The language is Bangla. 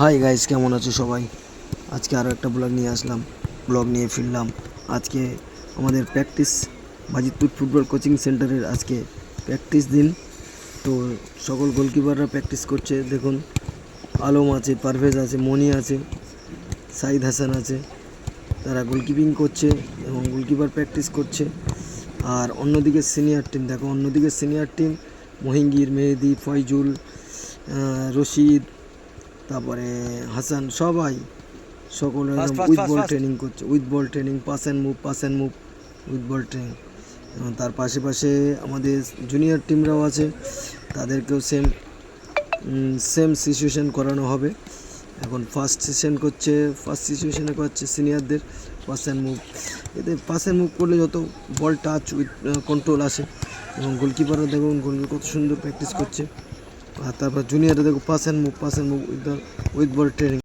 হাই গাইস, কেমন আছো সবাই? আজকে আরও একটা ব্লগ নিয়ে আসলাম, ব্লগ নিয়ে ফিরলাম। আজকে আমাদের প্র্যাকটিস বাজিতপুর ফুটবল কোচিং সেন্টারের আজকে প্র্যাকটিস দিন। তো সকল গোলকিপাররা প্র্যাকটিস করছে। দেখুন, আলম আছে, পারভেজ আছে, মনি আছে, সাইদ হাসান আছে। তারা গোলকিপিং করছে এবং গোলকিপার প্র্যাকটিস করছে। আর অন্যদিকে সিনিয়র টিম, দেখো অন্যদিকে সিনিয়র টিম মহিঙ্গির, মেহেদি, ফয়জুল, রশিদ, তারপরে হাসান, সবাই সকলে একদম উইথ বল ট্রেনিং করছে। With ball training, pass and move with ball training. এবং তার পাশে আমাদের জুনিয়র টিমরাও আছে, তাদেরকেও সেম সিচুয়েশান করানো হবে। এখন ফার্স্ট সিচুয়েশানে করছে সিনিয়রদের পাস অ্যান্ড মুভ। এতে পাস অ্যান্ড মুভ করলে যত বল টাচ উইথ কন্ট্রোল আসে। এবং গোলকিপাররা দেখুন কত সুন্দর প্র্যাকটিস করছে। আর তারপর জুনিয়ররা দেখো pass and move with ball training.